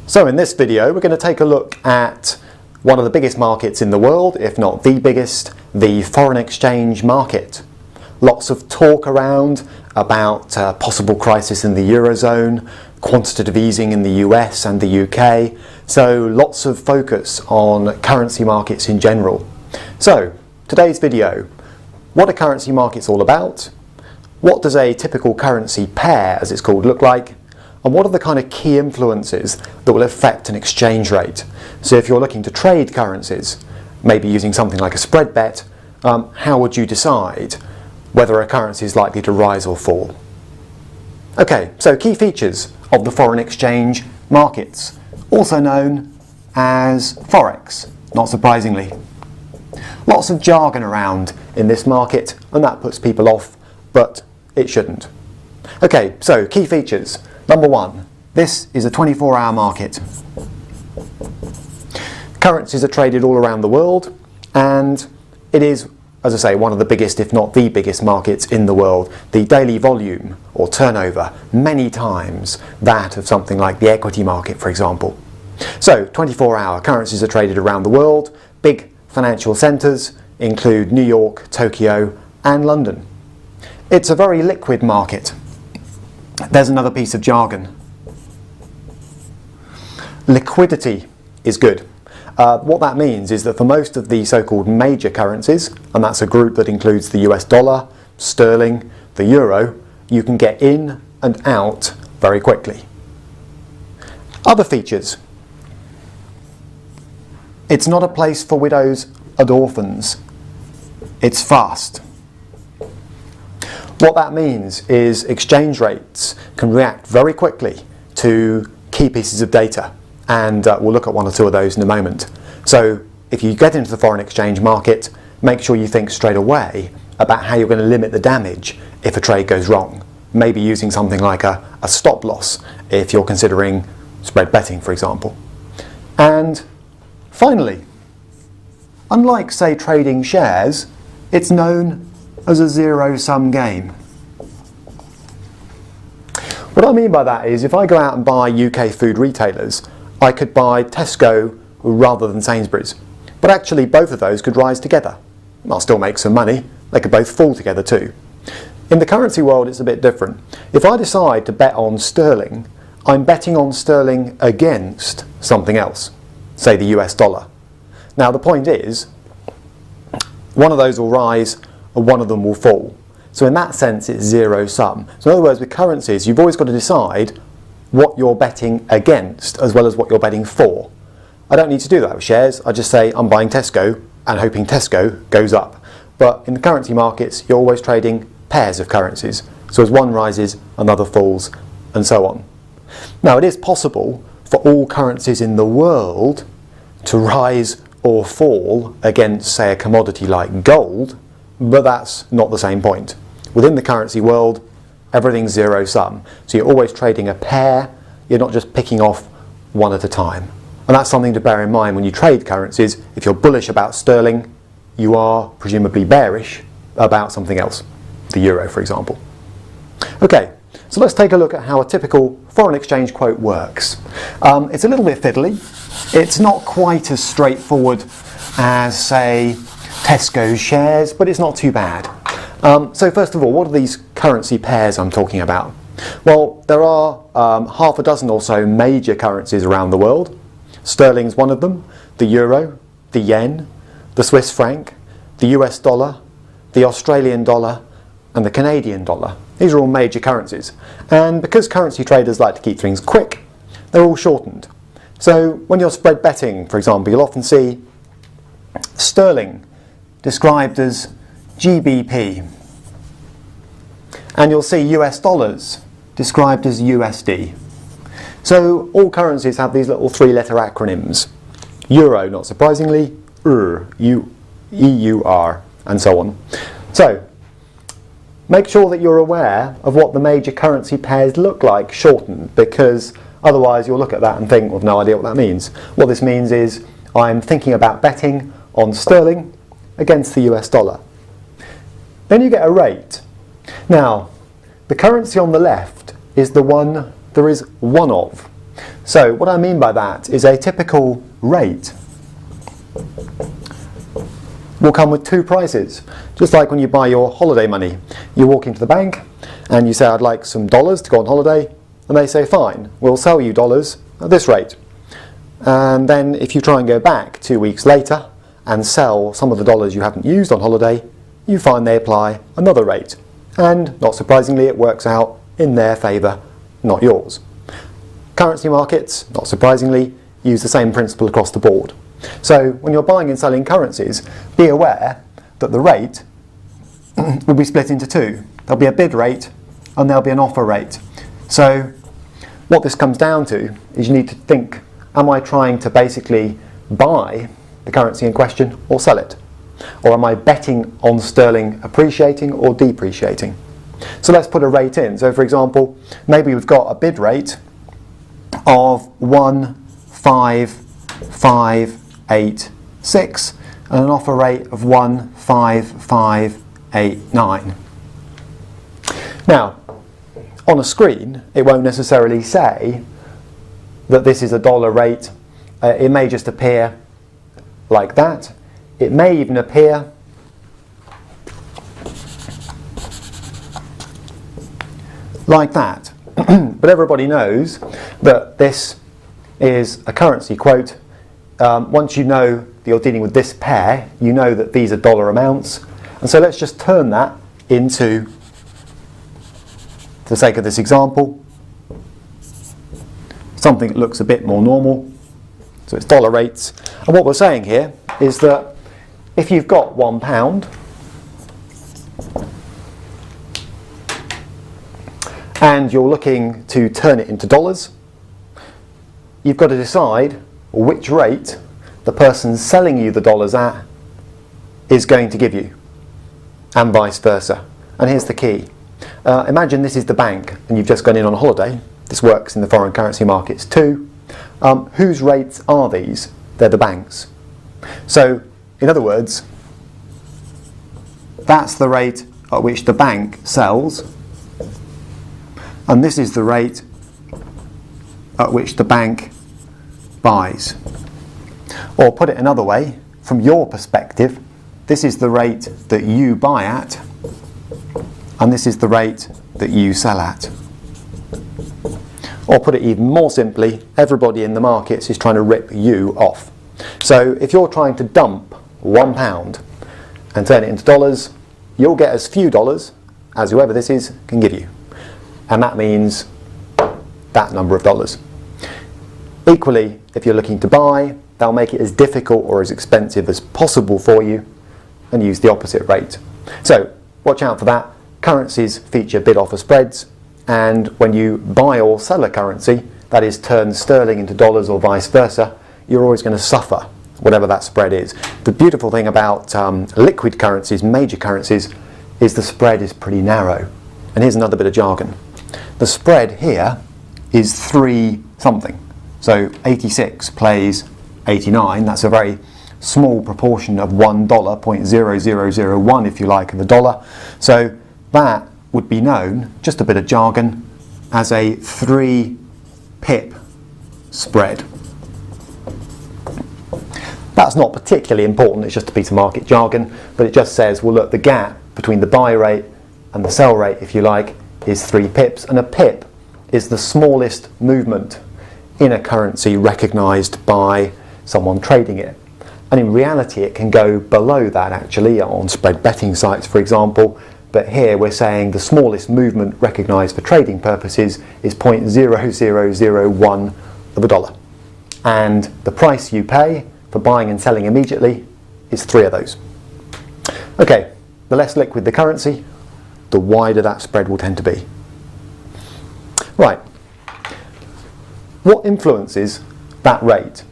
So in this video we're going to take a look at one of the biggest markets in the world, if not the biggest, the foreign exchange market. Lots of talk around about possible crisis in the Eurozone, quantitative easing in the US and the UK, so lots of focus on currency markets in general. So today's video, what are currency markets all about? What does a typical currency pair, as it's called, look like? And what are the kind of key influences that will affect an exchange rate? So if you're looking to trade currencies, maybe using something like a spread bet, how would you decide whether a currency is likely to rise or fall? Okay, so key features of the foreign exchange markets, also known as Forex, not surprisingly. Lots of jargon around in this market, and that puts people off, but it shouldn't. Okay, so key features. Number one, this is a 24-hour market. Currencies are traded all around the world, and it is, as I say, one of the biggest, if not the biggest markets in the world. The daily volume or turnover, many times that of something like the equity market, for example. So 24-hour currencies are traded around the world. Big financial centres include New York, Tokyo and London. It's a very liquid market. There's another piece of jargon. Liquidity is good. What that means is that for most of the so-called major currencies, and that's a group that includes the US dollar, sterling, the euro, you can get in and out very quickly. Other features. It's not a place for widows and orphans. It's fast. What that means is exchange rates can react very quickly to key pieces of data, and we'll look at one or two of those in a moment. So if you get into the foreign exchange market, make sure you think straight away about how you're going to limit the damage if a trade goes wrong. Maybe using something like a stop loss if you're considering spread betting, for example. And finally, unlike, say, trading shares, it's known as a zero-sum game. What I mean by that is if I go out and buy UK food retailers, I could buy Tesco rather than Sainsbury's. But actually both of those could rise together. I'll still make some money. They could both fall together too. In the currency world it's a bit different. If I decide to bet on sterling, I'm betting on sterling against something else, say the US dollar. Now the point is, one of those will rise and one of them will fall. So in that sense it's zero sum. So in other words, with currencies you've always got to decide what you're betting against as well as what you're betting for. I don't need to do that with shares. I just say I'm buying Tesco and hoping Tesco goes up. But in the currency markets you're always trading pairs of currencies. So as one rises, another falls, and so on. Now it is possible for all currencies in the world to rise or fall against, say, a commodity like gold, but that's not the same point. Within the currency world, everything's zero sum. So you're always trading a pair, you're not just picking off one at a time. And that's something to bear in mind when you trade currencies. If you're bullish about sterling, you are presumably bearish about something else, the euro, for example. Okay, so let's take a look at how a typical foreign exchange quote works. It's a little bit fiddly. It's not quite as straightforward as, say, Tesco's shares, but it's not too bad. So first of all, what are these currency pairs I'm talking about? Well, there are half a dozen or so major currencies around the world. Sterling's one of them, the euro, the yen, the Swiss franc, the US dollar, the Australian dollar, and the Canadian dollar. These are all major currencies. And because currency traders like to keep things quick, they're all shortened. So when you're spread betting, for example, you'll often see sterling described as GBP, and you'll see US dollars described as USD. So all currencies have these little three-letter acronyms. Euro, not surprisingly, EUR, and so on. So make sure that you're aware of what the major currency pairs look like shortened, because otherwise you'll look at that and think, well, I've no idea what that means. What this means is I'm thinking about betting on sterling against the US dollar. Then you get a rate. Now, the currency on the left is the one there is one of. So what I mean by that is a typical rate will come with two prices. Just like when you buy your holiday money, you walk into the bank and you say, I'd like some dollars to go on holiday, and they say, fine, we'll sell you dollars at this rate. And then if you try and go back 2 weeks later and sell some of the dollars you haven't used on holiday, you find they apply another rate. And not surprisingly, it works out in their favour, not yours. Currency markets, not surprisingly, use the same principle across the board. So when you're buying and selling currencies, be aware that the rate will be split into two. There'll be a bid rate and there'll be an offer rate. So what this comes down to is you need to think, am I trying to basically buy the currency in question or sell it? Or am I betting on sterling appreciating or depreciating? So let's put a rate in. So for example, maybe we've got a bid rate of 15586 and an offer rate of 15589. Now, on a screen, it won't necessarily say that this is a dollar rate. It may just appear like that. It may even appear like that. But everybody knows that this is a currency quote. Once you know that you're dealing with this pair, you know that these are dollar amounts. And so let's just turn that into, for the sake of this example, something that looks a bit more normal. So it's dollar rates. And what we're saying here is that if you've got £1 and you're looking to turn it into dollars, you've got to decide which rate the person selling you the dollars at is going to give you, and vice versa. And here's the key. Imagine this is the bank and you've just gone in on holiday. This works in the foreign currency markets too. Whose rates are these? They're the bank's. So, in other words, that's the rate at which the bank sells, and this is the rate at which the bank buys. Or put it another way, from your perspective, this is the rate that you buy at, and this is the rate that you sell at. Or put it even more simply, everybody in the markets is trying to rip you off. So if you're trying to dump £1 and turn it into dollars, you'll get as few dollars as whoever this is can give you. And that means that number of dollars. Equally, if you're looking to buy, they'll make it as difficult or as expensive as possible for you and use the opposite rate. So watch out for that. Currencies feature bid-offer spreads, and when you buy or sell a currency, that is turn sterling into dollars or vice versa, you're always going to suffer whatever that spread is. The beautiful thing about liquid currencies, major currencies, is the spread is pretty narrow. And here's another bit of jargon. The spread here is 3 something. So 86 plays 89. That's a very small proportion of $1, 0.0001 if you like, of the dollar. So that would be known, just a bit of jargon, as a 3 pip spread. That's not particularly important, it's just a piece of market jargon, but it just says, well look, the gap between the buy rate and the sell rate, if you like, is 3 pips, and a pip is the smallest movement in a currency recognised by someone trading it. And in reality it can go below that actually on spread betting sites, for example, but here we're saying the smallest movement recognised for trading purposes is 0.0001 of a dollar. And the price you pay for buying and selling immediately is 3 of those. Okay, the less liquid the currency, the wider that spread will tend to be. Right, what influences that rate?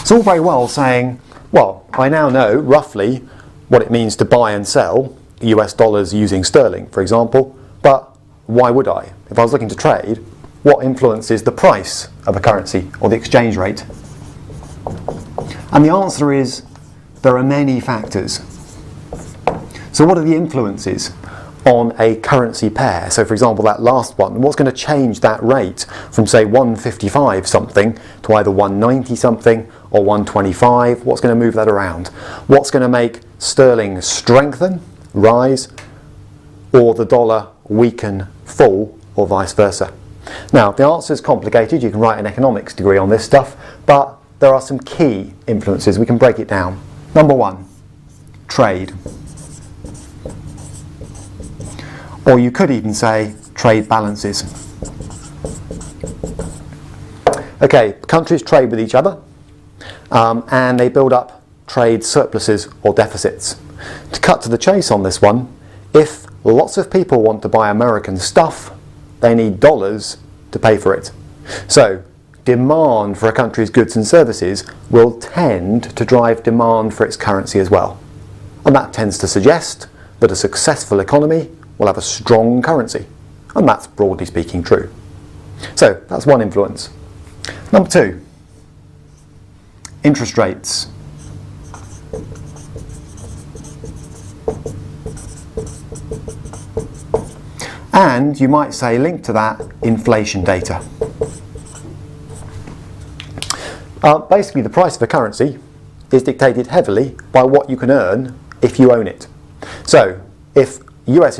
It's all very well saying, well, I now know roughly what it means to buy and sell US dollars using sterling, for example, but why would I? If I was looking to trade, what influences the price of a currency or the exchange rate? And the answer is there are many factors. So what are the influences on a currency pair? So for example, that last one, what's going to change that rate from say 155 something to either 190 something or 125? What's going to move that around? What's going to make sterling strengthen, rise, or the dollar weaken, fall, or vice versa? Now, the answer is complicated. You can write an economics degree on this stuff, but there are some key influences. We can break it down. Number one, trade. Or you could even say trade balances. Okay, countries trade with each other and they build up trade surpluses or deficits. To cut to the chase on this one, if lots of people want to buy American stuff, they need dollars to pay for it. So demand for a country's goods and services will tend to drive demand for its currency as well. And that tends to suggest that a successful economy will have a strong currency. And that's broadly speaking true. So that's one influence. Number two, interest rates. And you might say, linked to that, inflation data. Basically, the price of a currency is dictated heavily by what you can earn if you own it. So, if US